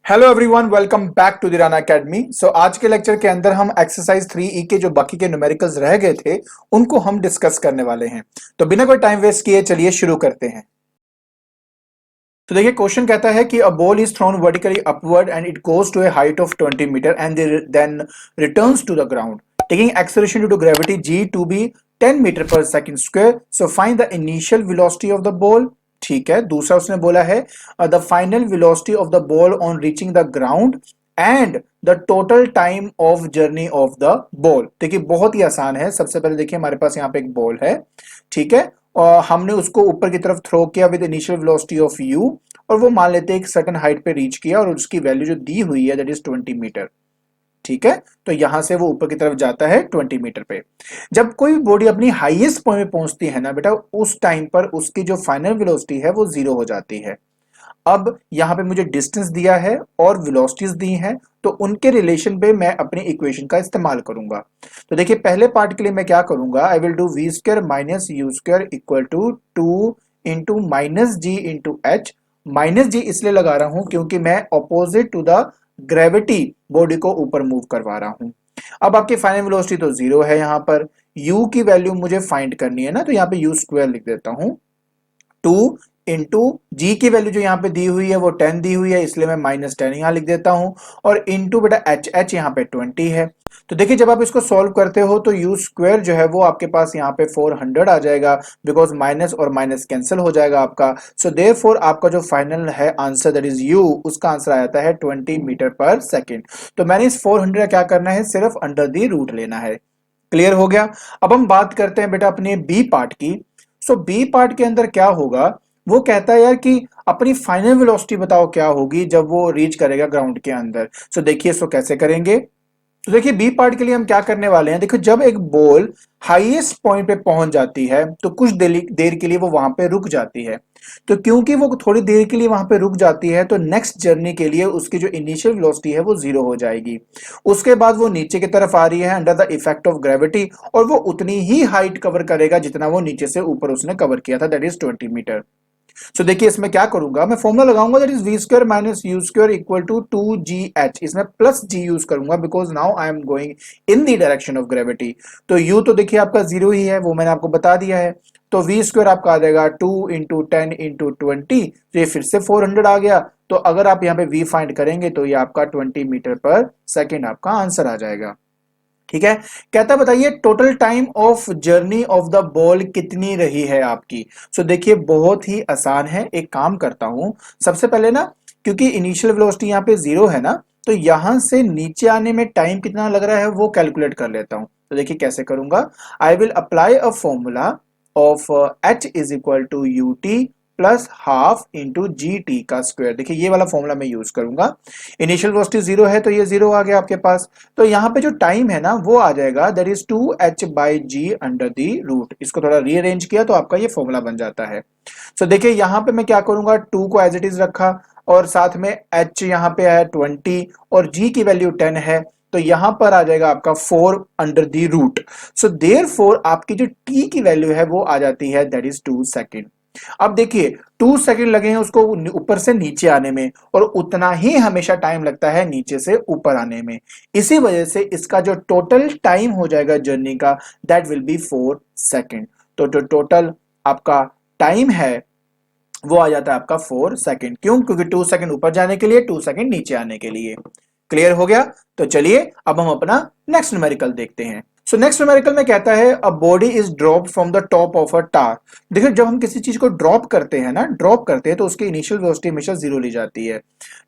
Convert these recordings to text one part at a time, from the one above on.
Hello everyone, welcome back to the Rana academy. आज के lecture के अंदर हम एक्सरसाइज 3E के जो बाकी के न्यूमेरिकल्स रह गए थे उनको हम डिस्कस करने वाले हैं। तो बिना कोई टाइम वेस्ट किए चलिए शुरू करते हैं। तो देखिए, क्वेश्चन कहता है कि a ball is thrown vertically upward and it goes to a height of 20 metre and then returns to the ground taking acceleration due to gravity g to be 10 metre per second square. So find the initial velocity of the ball. ठीक है, दूसरा उसने बोला है the final velocity of the ball on reaching the ground and the total time of journey of the ball. देखिए बहुत ही आसान है। सबसे पहले देखिए, हमारे पास यहाँ पे एक बॉल है, ठीक है, और हमने उसको ऊपर की तरफ थ्रो किया with initial velocity of u, और वो मान लेते हैं एक सर्टेन हाइट पे रीच किया और उसकी वैल्यू जो दी हुई है दैट इज 20 मीटर। ठीक है, तो यहां से वो ऊपर की तरफ जाता है 20 मीटर पे। जब कोई बॉडी अपनी हाईएस्ट पॉइंट पे पहुंचती है ना बेटा, उस टाइम पर उसकी जो फाइनल वेलोसिटी है वो जीरो हो जाती है। अब यहाँ पे मुझे डिस्टेंस दिया है और वेलोसिटीज दी हैं, तो उनके रिलेशन पे मैं अपनी इक्वेशन का इस्तेमाल करूंगा। तो देखिए, पहले पार्ट के लिए मैं क्या करूंगा, I will do v square minus u square equal to 2 into minus g into h. Minus g इसलिए लगा रहा हूं क्योंकि मैं opposite to the gravity body को ऊपर मूव करवा रहा हूं। अब आपकी फाइनल वेलोसिटी तो जीरो है, यहाँ पर u की वैल्यू मुझे फाइंड करनी है ना, तो यहाँ पे यू स्क्वायर लिख देता हूं। 2 इंटू जी की वैल्यू जो यहाँ पे दी हुई है वो 10 दी हुई है, इसलिए मैं -10 यहाँ लिख देता हूं, और इंटू बेटा एच यहाँ पे 20 है। तो देखिए, जब आप इसको सॉल्व करते हो तो यू स्क्वायर जो है वो आपके पास यहाँ पे 400 आ जाएगा, बिकॉज माइनस और माइनस कैंसिल हो जाएगा आपका। सो देयरफॉर आपका जो फाइनल है आंसर दैट इज यू, उसका आंसर आ जाता है 20 मीटर पर सेकेंड। तो मैंने इस 400 क्या करना है, सिर्फ अंडर दी रूट लेना है। क्लियर हो गया। अब हम बात करते हैं बेटा अपने बी पार्ट की। बी पार्ट के अंदर क्या होगा, वो कहता है यार कि अपनी फाइनल वेलोसिटी बताओ क्या होगी जब वो रीच करेगा ग्राउंड के अंदर। देखिए इसको कैसे करेंगे। तो देखिए, बी पार्ट के लिए हम क्या करने वाले हैं, देखो जब एक बॉल हाईएस्ट पॉइंट पे पहुंच जाती है तो कुछ देर के लिए वो वहां पे रुक जाती है। तो क्योंकि वो थोड़ी देर के लिए वहां पे रुक जाती है तो नेक्स्ट जर्नी के लिए उसकी जो इनिशियल वेलोसिटी है वो जीरो हो जाएगी। उसके बाद वो नीचे की तरफ आ रही है under the effect of gravity, और वो उतनी ही हाइट कवर करेगा जितना वो नीचे से ऊपर उसने कवर किया था, दैट इज 20 मीटर। देखिए इसमें क्या करूंगा, मैं फॉर्मूला लगाऊंगा that is v square minus u square equal to 2gh। इसमें प्लस जी यूज करूंगा because now I am going in the direction of gravity. तो यू तो देखिए आपका जीरो ही है, वो मैंने आपको बता दिया है। तो वी स्क्वायर आपका आ जाएगा 2 इंटू 10 इंटू 20, तो ये फिर से 400 आ गया। तो अगर आप यहाँ पे वी फाइंड करेंगे तो ये आपका 20 मीटर पर सेकेंड आपका आंसर आ जाएगा। ठीक है, कहता बताइए total time of journey of the ball कितनी रही है आपकी। देखिए बहुत ही आसान है, एक काम करता हूं। सबसे पहले ना, क्योंकि इनिशियल वेलोसिटी यहाँ पे जीरो है ना, तो यहां से नीचे आने में टाइम कितना लग रहा है वो कैलकुलेट कर लेता हूं। तो देखिए कैसे करूंगा, I will apply a formula of h is equal to u t plus half into g t का स्क्वायर। देखिए ये वाला फॉर्मूला मैं यूज करूंगा। इनिशियल वेलोसिटी जीरो है तो ये जीरो आ गया आपके पास। तो यहाँ पे जो टाइम है ना वो आ जाएगा that is 2h by g under the root. इसको थोड़ा रीअरेंज किया तो आपका ये फॉर्मूला बन जाता है। देखिए यहाँ पे मैं क्या करूंगा, 2 को एज इट इज रखा और साथ में h यहाँ पे है 20 और g की वैल्यू 10 है, तो यहां पर आ जाएगा आपका 4 अंडर दी रूट। देयरफॉर आपकी जो t की वैल्यू है वो आ जाती है दैट इज 2 सेकेंड। अब देखिए 2 सेकंड लगे हैं उसको ऊपर से नीचे आने में, और उतना ही हमेशा टाइम लगता है नीचे से ऊपर आने में। इसी वजह से इसका जो टोटल टाइम हो जाएगा जर्नी का दैट विल बी 4 सेकंड। तो जो टोटल आपका टाइम है वो आ जाता है आपका 4 सेकंड। क्यों, क्योंकि 2 सेकंड ऊपर जाने के लिए, 2 सेकंड नीचे आने के लिए। क्लियर हो गया। तो चलिए अब हम अपना नेक्स्ट न्यूमेरिकल देखते हैं। नेक्स्ट न्यूमेरिकल में कहता है a body is drop from the top of a tower. देखिए जब हम किसी चीज को ड्रॉप करते हैं ना, ड्रॉप करते हैं तो उसकी इनिशियल वेलोसिटी हमेशा जीरो ली जाती है।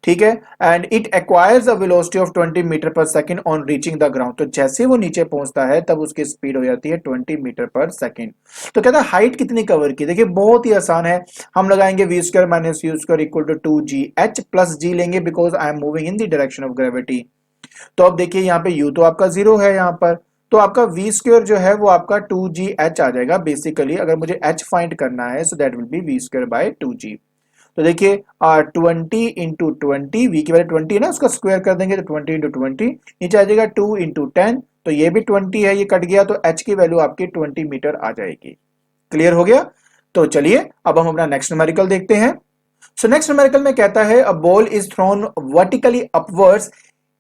ठीक है, and it acquires a velocity of 20 metre per second on reaching the ground. तो जैसे वो नीचे पहुंचता है तब उसकी स्पीड हो जाती है 20 मीटर पर सेकंड। तो कहता है हाइट कितनी कवर की। देखिए बहुत ही आसान है, हम लगाएंगे v square minus u square equal to 2gh plus g लेंगे because I am moving in the direction of gravity. तो अब देखिए यहाँ पे u तो आपका जीरो है यहाँ पर, तो आपका v स्क्वायर जो है वो आपका 2gh आ जाएगा। बेसिकली अगर मुझे h फाइंड करना है so that will be v square by 2g। तो देखिए 20 इंटू 20, वी की वैल्यू 20 है ना, उसका स्क्वायर कर देंगे तो 20 इंटू 20 नीचे आ जाएगा 2 इंटू 10, तो ये भी 20 है, ये कट गया तो h की वैल्यू आपकी 20 मीटर आ जाएगी। क्लियर हो गया। तो चलिए अब हम अपना नेक्स्ट न्यूमेरिकल देखते हैं। सो नेक्स्ट न्यूमेरिकल में कहता है a ball is thrown vertically upwards,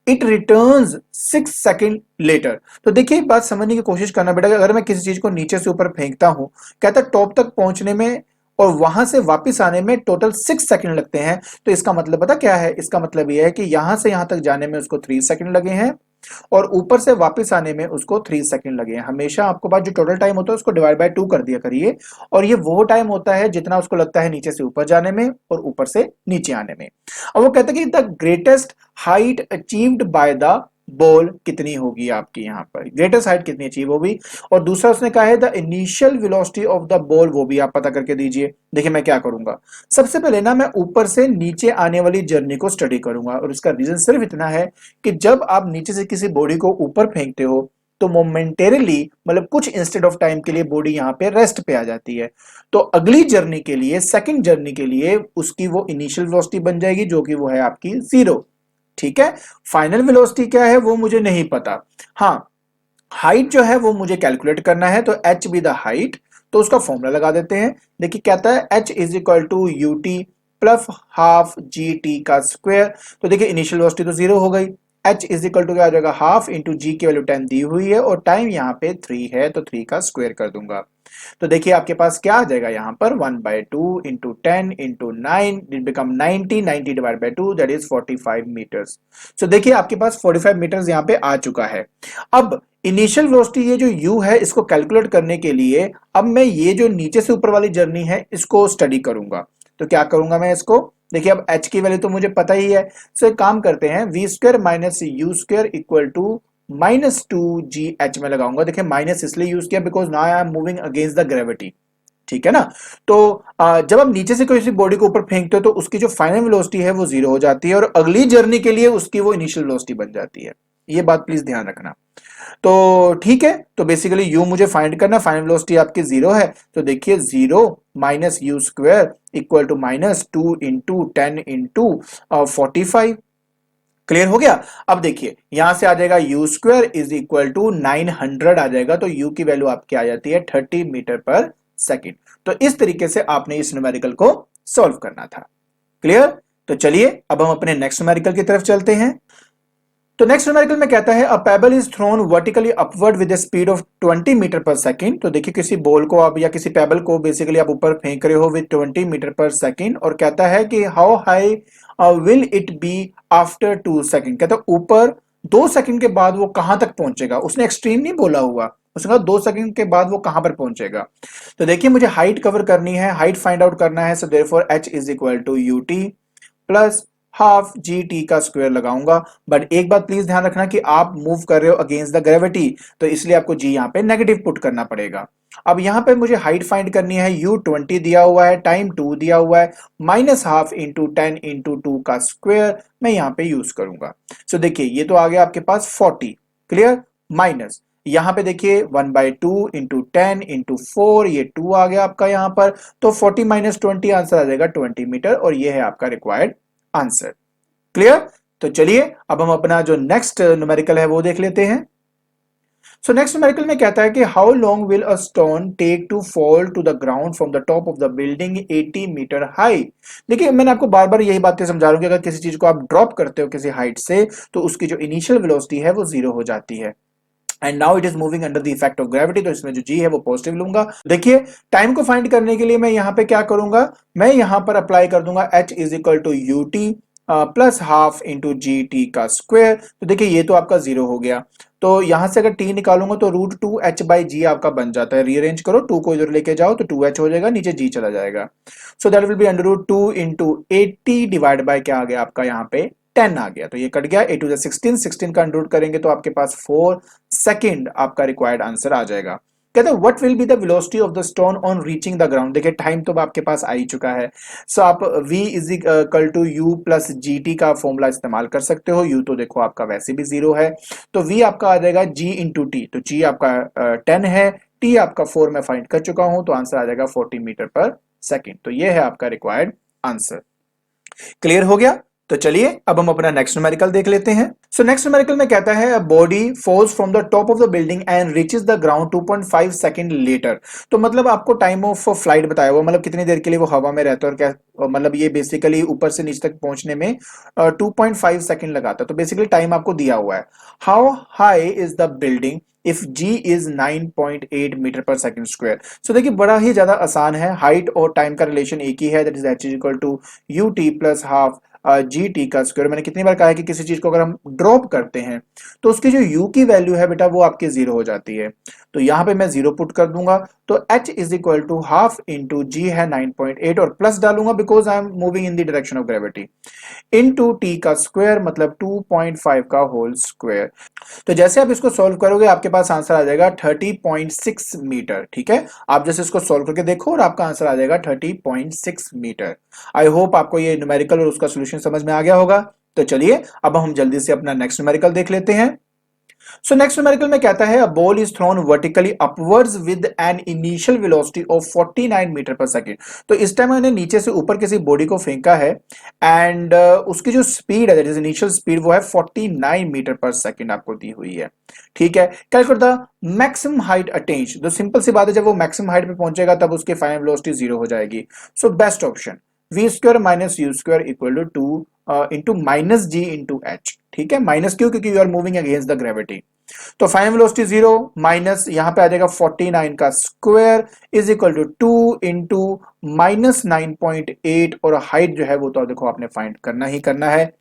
it returns 6 second later. तो देखिए एक बात समझने की कोशिश करना बेटा, अगर मैं किसी चीज को नीचे से ऊपर फेंकता हूं, कहता है टॉप तक पहुंचने में और वहां से वापस आने में टोटल 6 सेकेंड लगते हैं। तो इसका मतलब पता क्या है, इसका मतलब यह है कि यहां से यहां तक जाने में उसको 3 सेकेंड लगे हैं और ऊपर से वापस आने में उसको 3 सेकेंड लगे हैं। हमेशा आपको बात जो टोटल टाइम होता है उसको डिवाइड बाय 2 कर दिया करिए, और ये वो टाइम होता है जितना उसको लगता है नीचे से ऊपर जाने में और ऊपर से नीचे आने में। अब वो कहता है कि the greatest height achieved by the ball कितनी होगी आपकी, यहाँ पर ग्रेटेस्ट हाइट कितनी अचीव होगी। और दूसरा उसने कहा है the initial velocity of the ball, वो भी आप पता करके दीजिए। देखिए मैं क्या करूंगा, सबसे पहले ना मैं ऊपर से नीचे आने वाली जर्नी को स्टडी करूंगा, और इसका रीजन सिर्फ इतना है कि जब आप नीचे से किसी बॉडी को ऊपर फेंकते हो तो मोमेंटेरली, मतलब कुछ इंस्टेड ऑफ टाइम के लिए बॉडी यहाँ पे रेस्ट पे आ जाती है। तो अगली जर्नी के लिए, सेकंड जर्नी के लिए उसकी वो इनिशियल वेलोसिटी बन जाएगी जो कि वो है आपकी 0। ठीक है, फाइनल वेलोसिटी क्या है वो मुझे नहीं पता। हाँ, हाइट जो है वो मुझे कैलकुलेट करना है, तो एच बी द हाइट, तो उसका फॉर्मूला लगा देते हैं। देखिए कहता है h is equal to u t plus half g t का स्क्वायर। तो देखिए इनिशियल वेलोसिटी तो 0 हो गई, एच इज इक्वल टू क्या आ जाएगा, हाफ इंटू जी की वैल्यू 10 दी हुई है और टाइम यहाँ पे 3 है तो 3 का स्क्वायर कर दूंगा। तो देखिए आपके पास क्या आ जाएगा यहाँ पर 1/2 into 10 into 9, it become 90 divide by 2 that is 45 metres. So देखिए आपके पास 45 मीटर्स यहाँ पे आ चुका है। अब इनिशियल वेलोसिटी ये जो u है इसको कैलकुलेट करने के लिए अब मैं ये जो नीचे से ऊपर वाली जर्नी है इसको स्टडी करूंगा। तो क्या करूंगा मैं इसको, देखिए अब h की वैल्यू तो मुझे पता ही है। सो एक काम करते हैं, v square minus u square equal to -2gh में लगाऊंगा। देखिए माइनस इसलिए यूज किया because now I am moving against the gravity. ठीक है ना। तो जब आप नीचे से किसी बॉडी को ऊपर फेंकते हो तो उसकी जो फाइनल वेलोसिटी है वो 0 हो जाती है और अगली जर्नी के लिए उसकी वो इनिशियल वेलोसिटी बन जाती है। ये बात प्लीज ध्यान रखना। तो ठीक है, तो बेसिकली u मुझे फाइंड करना, फाइनल वेलोसिटी आपकी 0 है। तो देखिए 0 minus u square equal to -2 into 10 into 45। Clear हो गया। अब देखिए यहां से आ जाएगा u square is equal to 900 आ जाएगा, तो यू की वैल्यू आपकी आ जाती है 30 मीटर पर सेकेंड। तो इस तरीके से आपने इस न्यूमेरिकल को सॉल्व करना था। क्लियर। तो चलिए अब हम अपने नेक्स्ट न्यूमेरिकल की तरफ चलते हैं। तो नेक्स्ट न्यूमेरिकल में कहता है a pebble is thrown vertically upward with speed of 20 metre per second. तो देखिए किसी बॉल को आप या किसी पेबल को बेसिकली आप ऊपर फेंक रहे हो विद 20 मीटर पर सेकेंड, और कहता है कि how high will it be after 2 second. कहता है ऊपर 2 सेकेंड के बाद वो कहां तक पहुंचेगा। उसने एक्सट्रीम नहीं बोला हुआ, उसने कहा 2 सेकेंड के बाद वो कहां पर पहुंचेगा। तो देखिए मुझे हाइट कवर करनी है, हाइट फाइंड आउट करना है। So therefore h is equal to u t plus half g t का स्क्वायर लगाऊंगा। बट एक बात प्लीज ध्यान रखना कि आप मूव कर रहे हो अगेंस्ट द ग्रेविटी, तो इसलिए आपको जी यहाँ पे नेगेटिव पुट करना पड़ेगा। अब यहाँ पे मुझे हाइट फाइंड करनी है, u 20 दिया हुआ है, टाइम 2 दिया हुआ है, माइनस हाफ इंटू 10 इंटू 2 का स्क्वायर मैं यहाँ पे यूज करूंगा। सो देखिए ये तो आ गया आपके पास 40। क्लियर। माइनस यहाँ पे देखिए 1/2 इंटू 10 इंटू 4, ये 2 आ गया आपका यहाँ पर। तो 40 माइनस 20 आंसर आ जाएगा 20 मीटर, और ये है आपका रिक्वायर्ड आंसर। क्लियर। तो चलिए अब हम अपना जो नेक्स्ट न्यूमेरिकल है वो देख लेते हैं। सो नेक्स्ट न्यूमेरिकल में कहता है कि how long will a stone take to fall to the ground from the top of the building 80 metre high. देखिए मैंने आपको बार बार यही बातें समझा रहा हूं कि अगर किसी चीज को आप ड्रॉप करते हो किसी हाइट से तो उसकी जो इनिशियल वेलोसिटी है वो 0 हो जाती है, and now it is moving under the effect of gravity. तो इसमें जो जी है वो पॉजिटिव लूंगा। देखिए टाइम को फाइंड करने के लिए मैं यहाँ पे क्या करूंगा, मैं यहाँ पर अप्लाई कर दूंगा h is equal to u t plus half into g t का स्क्वायर। तो देखिए ये तो आपका 0 हो गया, तो यहां से अगर टी निकालूंगा तो √2h/g आपका बन जाता है। रीअरेंज करो, 2 को इधर लेके जाओ तो 2h हो जाएगा, नीचे g चला जाएगा। सो that will B √2 into 80 divide by क्या आ गया आपका यहाँ पे 10 आ गया, तो ये कट गया। 8 टू 16, 16 का अंडर रूट करेंगे तो आपके पास 4 सेकेंड आपका रिक्वायर्ड आंसर आ जाएगा। कहते हैं what will be the velocity of the stone on reaching the ground. देखिए टाइम तो आपके पास आ ही चुका है। सो आप v is equal to u plus g t का फॉर्मूला इस्तेमाल कर सकते हो। u तो देखो आपका वैसे भी 0 है, तो v आपका आ जाएगा g इंटू टी। तो g आपका 10 है, t आपका 4 मैं फाइंड कर चुका हूं, तो आंसर आ जाएगा 40 मीटर पर सेकेंड। तो ये है आपका रिक्वायर्ड आंसर। क्लियर हो गया। तो चलिए अब हम अपना नेक्स्ट न्यूमेरिकल देख लेते हैं। सो नेक्स्ट न्यूमेरिकल में कहता है body falls from the top of the building and reaches the ground 2.5 second later. तो मतलब आपको टाइम ऑफ फ्लाइट बताया हुआ, मतलब कितनी देर के लिए वो हवा में रहता है और क्या, मतलब ये बेसिकली ऊपर से नीचे तक पहुंचने में 2.5 सेकंड लगाता है। तो बेसिकली टाइम आपको दिया हुआ है। How high is the building if g is 9.8 metre per second square. So देखिए बड़ा ही ज्यादा आसान है, हाइट और टाइम का रिलेशन एक ही है, that is h is equal to u t plus half g t का स्क्वायर। मैंने कितनी बार कहा है कि किसी चीज को अगर हम ड्रॉप करते हैं तो उसकी जो u की वैल्यू है बेटा वो आपकी जीरो हो जाती है। तो यहां पे मैं जीरो पुट कर दूंगा, तो h is equal to half into g है 9.8 और प्लस डालूंगा because I am moving in the direction of gravity, into t का स्क्वायर मतलब 2.5 का होल स्क्वायर। तो जैसे आप इसको सॉल्व करोगे आपके पास आंसर आ जाएगा 30.6 मीटर। ठीक है, आप जैसे इसको सॉल्व करके देखो और आपका आंसर आ जाएगा 30.6 मीटर। आई होप आपको ये न्यूमेरिकल और उसका सोल्यूशन समझ में आ गया होगा। तो चलिए अब हम जल्दी से अपना नेक्स्ट न्यूमेरिकल देख लेते हैं। सो नेक्स्ट न्यूमेरिकल में कहता है a ball is thrown vertically upwards with an initial velocity of 49 metre per second. तो इस टाइम मैंने नीचे से ऊपर किसी बॉडी को फेंका है एंड उसकी जो स्पीड है दैट इज इनिशियल स्पीड वो है 49 मीटर पर सेकंड आपको दी हुई है। ठीक है, calculate the maximum height attend. तो सिंपल सी बात है, जब वो मैक्सिमम हाइट पे पहुंचेगा तब उसकी फाइनल वेलोसिटी जीरो हो जाएगी। So best option v square minus u square equal to into minus g into h. ठीक है, माइनस क्यों, क्योंकि you are moving against the gravity. तो फाइनल वेलोसिटी जीरो माइनस यहां पे आ जाएगा 49 का square is equal to 2 into minus 9.8 और हाइट जो है वो तो देखो आपने फाइंड करना ही करना है,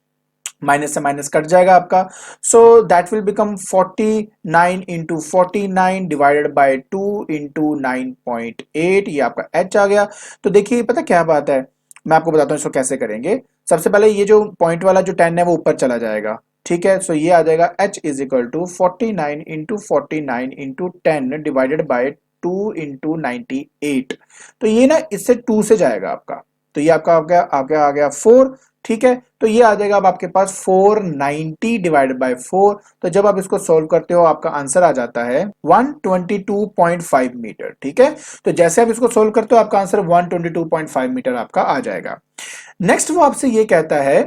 माइनस से माइनस कट जाएगा आपका। सो that will become 49 into 49 divided by 2 into 9.8, ये आपका h आ गया। तो देखिए पता क्या बात है, मैं आपको बताता हूँ इसको कैसे करेंगे। सबसे पहले ये जो पॉइंट वाला जो 10 है वो ऊपर चला जाएगा। ठीक है, सो ये आ जाएगा h is equal to 49 into 49 into 10 divided by 2 into 98। तो ये ना इससे 2 से जाएगा आपका, तो ये आपका आ गया 4। ठीक है, तो ये आ जाएगा अब आपके पास 490 डिवाइडेड बाय 4। तो जब आप इसको सॉल्व करते हो आपका आंसर आ जाता है 122.5 मीटर। ठीक है, तो जैसे आप इसको सॉल्व करते हो आपका आंसर 122.5 मीटर आपका आ जाएगा। नेक्स्ट वो आपसे ये कहता है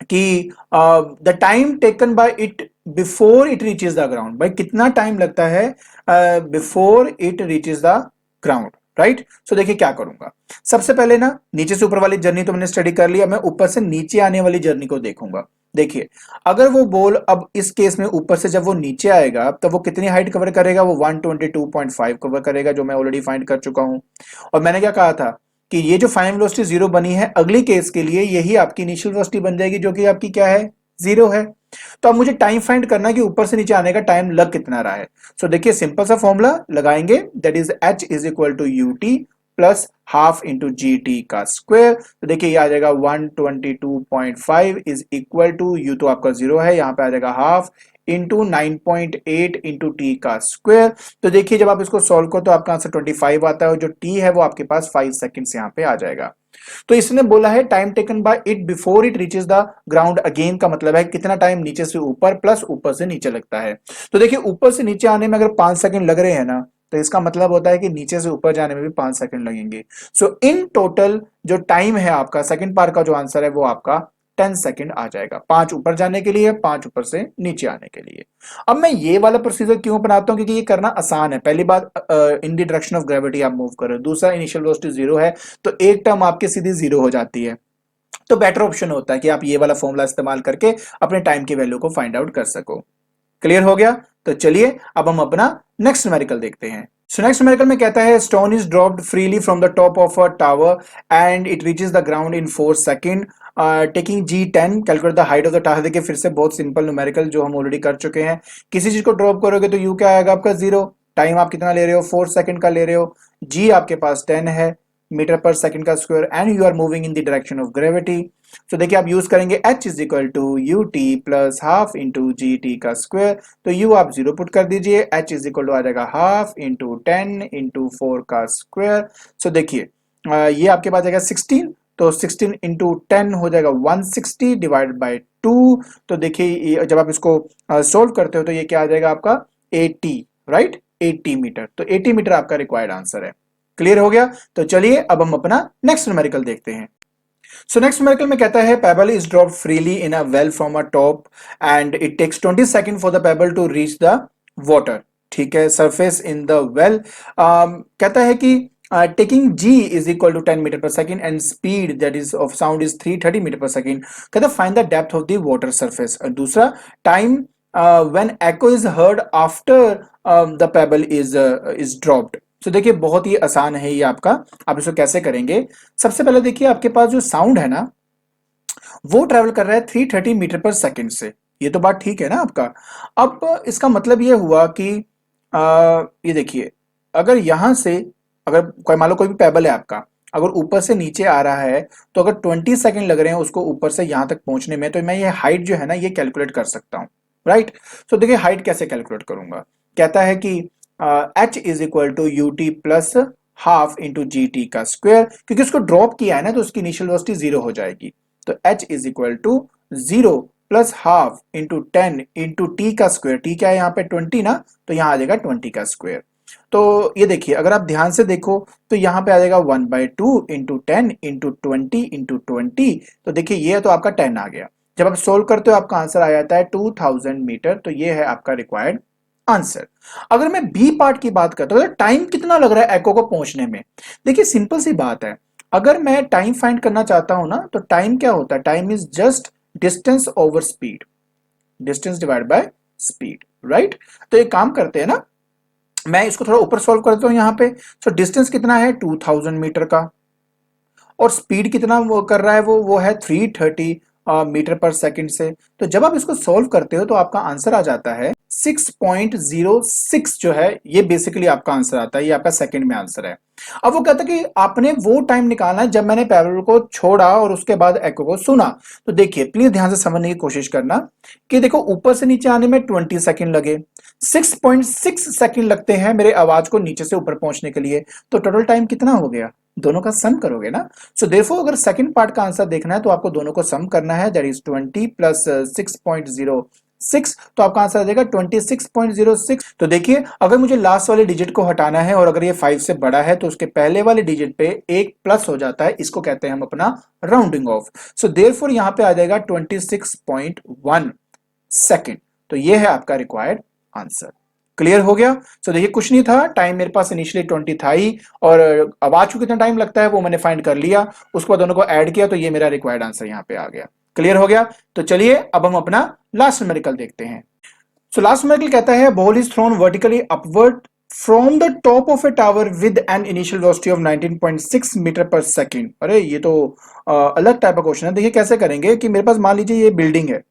कि the time taken by it before it reaches the ground. भाई कितना टाइम लगता है before it reaches the ground, right. So देखिए क्या करूंगा, सबसे पहले ना नीचे से ऊपर वाली जर्नी तो मैंने स्टडी कर लिया, मैं ऊपर से नीचे आने वाली जर्नी को देखूंगा। देखिए अगर वो बॉल अब इस केस में ऊपर से जब वो नीचे आएगा तब वो कितनी हाइट कवर करेगा, वो 122.5 कवर करेगा, जो मैं ऑलरेडी फाइंड कर चुका हूं। और मैंने क्या कहा था कि ये जो फाइनल वेलोसिटी जीरो बनी है अगली केस के लिए यही आपकी इनिशियल वेलोसिटी बन जाएगी जो कि आपकी क्या है, जीरो है। तो अब मुझे टाइम फाइंड करना है कि ऊपर से नीचे आने का टाइम लग कितना रहा है। सो देखिए सिंपल सा फॉर्मूला लगाएंगे, that is h is equal to u t plus half into g t का स्क्वायर। तो देखिए ये आ जाएगा 122.5 इज इक्वल टू यू तो आपका जीरो है, यहाँ पे आ जाएगा हाफ इंटू 9.8 इंटू टी का स्क्वायर। तो देखिए जब आप इसको सॉल्व करो तो आपका आंसर 25 आता है और जो टी है वो आपके पास 5 सेकंड्स यहाँ पे आ जाएगा। तो इसने बोला है time taken by it before it reaches the ground again, का मतलब है कितना टाइम नीचे से ऊपर प्लस ऊपर से नीचे लगता है। तो देखिए ऊपर से नीचे आने में अगर 5 सेकंड लग रहे हैं ना, तो इसका मतलब होता है कि नीचे से ऊपर जाने में भी 5 सेकंड लगेंगे। सो इन टोटल जो टाइम है आपका सेकंड पार्ट का जो आंसर है वो आपका 10 सेकंड आ जाएगा, 5 ऊपर जाने के लिए 5 ऊपर से नीचे आने के लिए। अब मैं ये वाला प्रोसीजर क्यों बनाता हूं, क्योंकि ये करना आसान है। पहली बात इन द डायरेक्शन ऑफ ग्रेविटी आप मूव कर रहे हो, दूसरा इनिशियल वेलोसिटी जीरो है तो एक टर्म आपकी सीधी जीरो हो जाती है। तो बेटर ऑप्शन होता है कि आप ये वाला फॉर्मूला इस्तेमाल करके अपने टाइम की वैल्यू को फाइंड आउट कर सको। क्लियर हो गया, तो चलिए अब हम अपना नेक्स्ट न्यूमेरिकल देखते हैं। सो नेक्स्ट न्यूमेरिकल में कहता है stone is dropped freely from the top of a tower and it reaches the ground in 4 second taking G10 calculate the height of the tower. देखिए फिर से बहुत सिंपल न्यूमेरिकल जो हम ऑलरेडी कर चुके हैं। किसी चीज को ड्रॉप करोगे तो यू क्या आएगा आपका जीरो, टाइम आप कितना ले रहे हो 4 सेकंड का ले रहे हो, जी आपके पास 10 है मीटर पर सेकंड का square and you are moving in the direction of gravity. तो देखिए आप यूज करेंगे h is equal to u t plus half into g t का स्क्वायर। तो u आप जीरो पुट कर दीजिए, h इज इक्वल टू आ जाएगा हाफ इंटू 10 इंटू 4 का स्क्वायर। सो देखिए ये आपके पास आएगा 16, तो 16 इंटू 10 हो जाएगा 160 डिवाइडेड बाई 2। तो देखिए जब आप इसको सोल्व करते हो तो ये क्या आ जाएगा आपका 80, राइट, 80 मीटर। तो 80 मीटर आपका रिक्वायर्ड आंसर है। क्लियर हो गया, तो चलिए अब हम अपना नेक्स्ट न्यूमेरिकल देखते हैं। सो नेक्स्ट न्यूमेरिकल में कहता है pebble is dropped freely in a well from a top and it takes 20 second for the pebble to reach the water. ठीक है, सरफेस इन द वेल कहता है कि taking g is equal to 10 metre per second and speed that is of sound is 330 metre per second. कहता है find the depth of the water surface. दूसरा time when echo is heard after the pebble is dropped। तो देखिए बहुत ही आसान है ये आपका, आप इसको कैसे करेंगे। सबसे पहले देखिए आपके पास जो साउंड है ना वो ट्रेवल कर रहा है 330 मीटर पर सेकंड से, ये तो बात ठीक है ना आपका। अब इसका मतलब ये हुआ कि ये देखिए अगर यहां से अगर कोई मान लो कोई भी पेबल है आपका, अगर ऊपर से नीचे आ रहा है तो अगर 20 सेकंड लग रहे हैं उसको ऊपर से यहां तक पहुंचने में, तो मैं ये हाइट जो है ना ये कैलकुलेट कर सकता हूं, राइट। तो देखिए हाइट कैसे कैलकुलेट करूंगा, कहता है कि h is equal to u t plus half into g t का स्क्वायर, क्योंकि उसको ड्रॉप किया है ना तो उसकी इनिशियल वेलोसिटी 0 हो जाएगी। तो h is equal to 0 plus half into 10 into t का स्क्वायर, टी क्या है यहाँ पे 20 ना, तो यहाँ आ जाएगा 20 का स्क्वायर। तो ये देखिए अगर आप ध्यान से देखो तो यहाँ पे आ जाएगा 1/2 इंटू 10 इंटू 20 इंटू 20। तो देखिए ये तो आपका 10 आ गया। जब आप सोल्व करते हो आपका आंसर आ जाता है 2000 मीटर। तो ये है आपका रिक्वायर्ड आंसर। अगर मैं बी पार्ट की बात करता हूं तो टाइम कितना लग रहा है एको को पहुंचने में, देखिए सिंपल सी बात है। अगर मैं टाइम फाइंड करना चाहता हूं ना तो टाइम क्या होता है, time is just distance over speed, distance divide by speed, right. तो एक काम करते हैं ना, मैं इसको थोड़ा ऊपर सॉल्व करता हूं यहाँ पे। सो डिस्टेंस कितना है 2000 मीटर का, और स्पीड कितना वो कर रहा है वो है 330 मीटर पर सेकंड से। तो जब आप इसको सॉल्व करते हो तो आपका आंसर आ जाता है 6.06 जो है, ये बेसिकली आपका आंसर आता है, ये आपका सेकंड में आंसर है। अब वो कहता है कि आपने वो टाइम निकालना है जब मैंने पैरेलल को छोड़ा और उसके बाद एको को सुना। तो देखिए प्लीज ध्यान से समझने की कोशिश करना कि देखो ऊपर से नीचे आने में 20 सेकंड लगे, 6.6 सेकंड लगते हैं मेरे आवाज को नीचे से ऊपर पहुंचने के लिए। तो टोटल टाइम कितना हो गया, दोनों का सम करोगे ना। सो देयरफॉर अगर सेकंड पार्ट का आंसर देखना है तो आपको दोनों को सम करना है, दैट इज 20 प्लस 6.06। तो आपका आंसर आ जाएगा 26.06। तो देखिए अगर मुझे लास्ट वाले डिजिट को हटाना है और अगर ये 5 से बड़ा है तो उसके पहले वाले डिजिट पे एक प्लस हो जाता है, इसको कहते हैं हम अपना राउंडिंग ऑफ। सो देयरफॉर यहां पे आ जाएगा 26.1 सेकंड। तो ये है आपका रिक्वायर्ड आंसर। क्लियर हो गया। सो देखिए कुछ नहीं था, टाइम मेरे पास इनिशियली 20 था ही, और आवाज को कितना टाइम लगता है वो मैंने फाइंड कर लिया, उसके बाद दोनों को ऐड किया तो ये मेरा रिक्वायर्ड आंसर यहाँ पे आ गया। क्लियर हो गया। तो चलिए अब हम अपना लास्ट न्यूमेरिकल देखते हैं। सो लास्ट न्यूमेरिकल कहता है ball is thrown vertically upward from the top of a tower with an initial velocity of 19.6 metre per second. अरे ये तो अलग टाइप का क्वेश्चन है। देखिए कैसे करेंगे कि मेरे पास मान लीजिए ये बिल्डिंग है,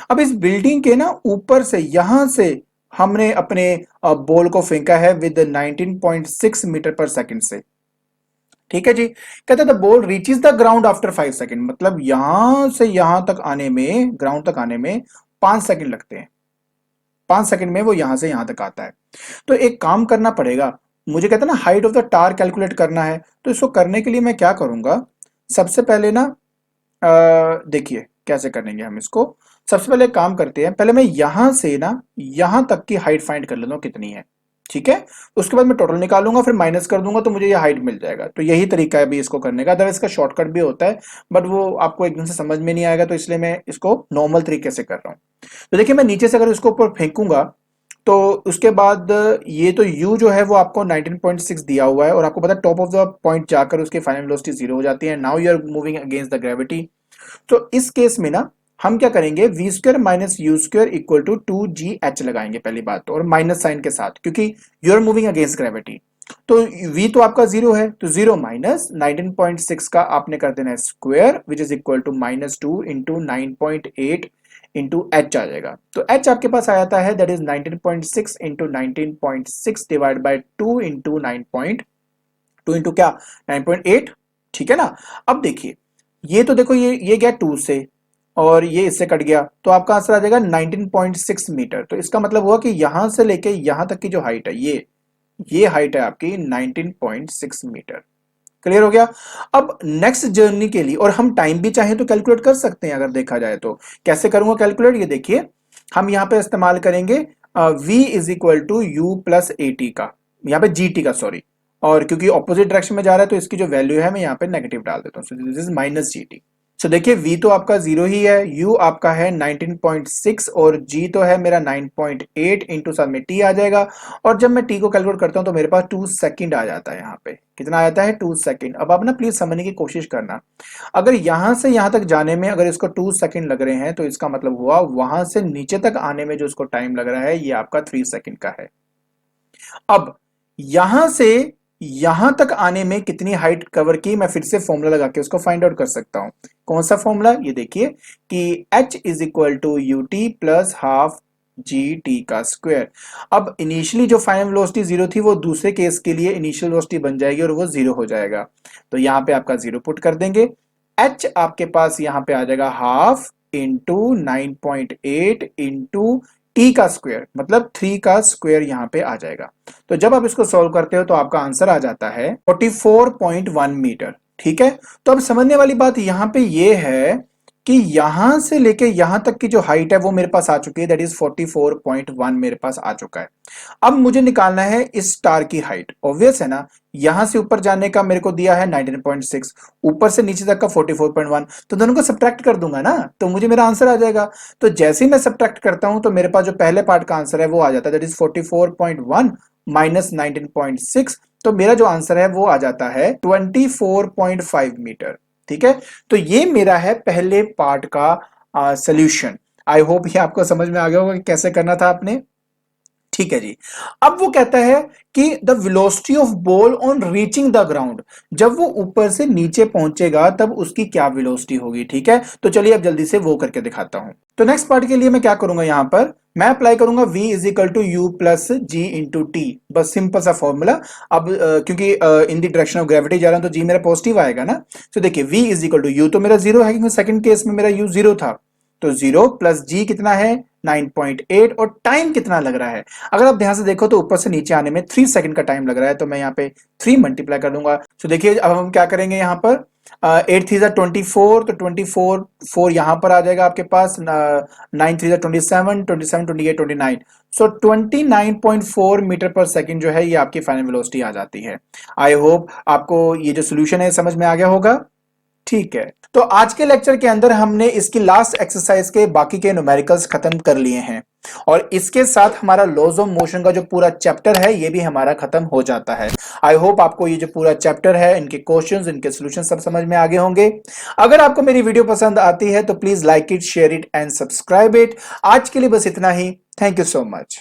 अब इस बिल्डिंग के ना ऊपर से यहां से हमने अपने बॉल को फेंका है विद 19.6 मीटर पर सेकंड से। ठीक है जी। कहते हैं the ball reaches the ground after 5 second, मतलब यहां से यहां तक आने में, ग्राउंड तक आने में 5 सेकंड लगते हैं। 5 सेकंड में वो यहां से यहां तक आता है। तो एक काम करना पड़ेगा, मुझे कहते हैं ना height of the tower calculate करना है। तो इसको करने के लिए मैं क्या करूंगा, सबसे पहले ना देखिए कैसे करेंगे हम इसको। सबसे पहले काम करते हैं, पहले मैं यहां से ना यहां तक की हाइट फाइंड कर लेता हूं कितनी है। ठीक है, उसके बाद मैं टोटल निकालूंगा फिर माइनस कर दूंगा तो मुझे ये हाइट मिल जाएगा। तो यही तरीका है अभी इसको करने का, अदरवाइज इसका शॉर्टकट भी होता है बट वो आपको एकदम से समझ में नहीं आएगा, तो इसलिए मैं इसको नॉर्मल तरीके से कर रहा हूं। तो देखिए मैं नीचे से अगर इसको ऊपर फेंकूंगा तो उसके बाद ये तो u जो है वो आपको 19.6 दिया हुआ है, और आपको पता है टॉप ऑफ द पॉइंट जाकर उसकी फाइनल वेलोसिटी 0 हो जाती है। Now you are moving against the gravity. तो इस केस में ना हम क्या करेंगे, v square minus u square equal to 2gh लगाएंगे पहली बात तो, और माइनस साइन के साथ, क्योंकि you are moving against gravity. तो v तो आपका 0 है, तो 0 माइनस 19.6 का आपने कर देना है square which is equal to -2 into 9.8 into h आ जाएगा। तो h आपके पास आ जाता है that is 19.6 into 19.6 divide by 2 into 9.2 into क्या 9.8। ठीक है ना। अब देखिए ये तो देखो ये गया 2 से और ये इससे कट गया, तो आपका आंसर आ जाएगा 19.6 मीटर। तो इसका मतलब हुआ कि यहां से लेके यहां तक की जो हाइट है ये हाइट है आपकी 19.6 मीटर। क्लियर हो गया। अब नेक्स्ट जर्नी के लिए, और हम टाइम भी चाहे तो कैलकुलेट कर सकते हैं अगर देखा जाए तो। कैसे करूंगा कैलकुलेट, ये देखिए हम यहां पे इस्तेमाल करेंगे v is equal to u plus a t का, यहां पे जी टी का सॉरी, और क्योंकि ऑपोजिट डायरेक्शन में जा रहा है तो इसकी जो वैल्यू है मैं यहाँ पे नेगेटिव डाल देता हूँ, so this is minus g t. So देखिए v तो आपका 0 ही है, u आपका है 19.6 और g तो है मेरा 9.8 इंटू साथ में t आ जाएगा। और जब मैं t को कैलकुलेट करता हूं तो मेरे पास 2 सेकंड आ जाता है। यहाँ पे कितना आ जाता है? 2 सेकंड। अब आप ना प्लीज समझने की कोशिश करना, अगर यहां से यहां तक जाने में अगर इसको 2 सेकंड लग रहे हैं तो इसका मतलब हुआ वहां से नीचे तक आने में जो इसको टाइम लग रहा है ये आपका 3 सेकंड का है। अब यहां से यहां तक आने में कितनी हाइट कवर की, मैं फिर से फॉर्मूला लगा के उसको फाइंड आउट कर सकता हूं। कौन सा फॉर्मूला? ये देखिए कि h is equal to u t plus half g t का स्क्वायर। अब इनिशियली जो फाइनल वेलोसिटी जीरो थी वो दूसरे केस के लिए इनिशियल वेलोसिटी बन जाएगी और वो जीरो हो जाएगा। तो यहां पे आपका जीरो पुट कर देंगे, h आपके पास यहां पे आ जाएगा हाफ इंटू 9.8 इंटू टी का स्क्वायर, मतलब 3 का स्क्वायर यहां पे आ जाएगा। तो जब आप इसको सॉल्व करते हो तो आपका आंसर आ जाता है 44.1 मीटर। ठीक है, तो अब समझने वाली बात यहां पे ये है कि यहां से लेके यहां तक की जो हाइट है वो मेरे पास आ चुकी है, दैट इज 44.1 मेरे पास आ चुका है। अब मुझे निकालना है इस स्टार की हाइट। ऑब्वियस है ना, यहां से ऊपर जाने का मेरे को दिया है 19.6, ऊपर से नीचे तक का 44.1, तो दोनों को सब्ट्रैक्ट कर दूंगा ना तो मुझे मेरा आंसर आ जाएगा। तो जैसे ही मैं सब्ट्रैक्ट करता हूं तो मेरे पास जो पहले पार्ट का आंसर है वो आ जाता है, दैट इज 44.1 माइनस 19.6, तो मेरा जो आंसर है वो आ जाता है 24.5 मीटर। ठीक है, तो ये मेरा है पहले पार्ट का सॉल्यूशन। आई होप ये आपको समझ में आ गया होगा कि कैसे करना था आपने। ठीक है जी। अब वो कहता है कि the velocity of ball on reaching the ground, जब वो ऊपर से नीचे पहुंचेगा तब उसकी क्या वेलोसिटी होगी। ठीक है, तो चलिए अब जल्दी से वो करके दिखाता हूं। तो नेक्स्ट पार्ट के लिए मैं क्या करूंगा, यहां पर मैं अप्लाई करूंगा v is equal to u plus g into t, बस सिंपल सा फॉर्मूला। अब क्योंकि in the direction of gravity जा रहा हूं तो g मेरा पॉजिटिव आएगा ना। तो देखिए v is equal to u तो मेरा जीरो है क्योंकि सेकंड केस में मेरा u जीरो था, तो जीरो प्लस जी कितना है 9.8, और टाइम कितना लग रहा है अगर आप ध्यान से देखो तो ऊपर से नीचे आने में 3 सेकंड का टाइम लग रहा है, तो मैं यहाँ पे 3 मल्टीप्लाई कर दूंगा। तो देखिए अब हम क्या करेंगे, यहाँ पर 8 थ्री 24, तो 24 4 यहाँ पर आ जाएगा आपके पास, 9 थ्री 27, 27 28 29, सो 29.4 मीटर पर सेकंड जो है ये आपकी फाइनल वेलोसिटी आ जाती है। आई होप आपको ये जो सोल्यूशन है समझ में आ गया होगा। ठीक है, तो आज के लेक्चर के अंदर हमने इसकी लास्ट एक्सरसाइज के बाकी के न्यूमेरिकल्स खत्म कर लिए हैं और इसके साथ हमारा लॉज ऑफ मोशन का जो पूरा चैप्टर है ये भी हमारा खत्म हो जाता है। आई होप आपको ये जो पूरा चैप्टर है, इनके क्वेश्चंस, इनके सॉल्यूशन सब समझ में आ गए होंगे। अगर आपको मेरी वीडियो पसंद आती है तो please like it, share it and subscribe it. आज के लिए बस इतना ही। Thank you so much.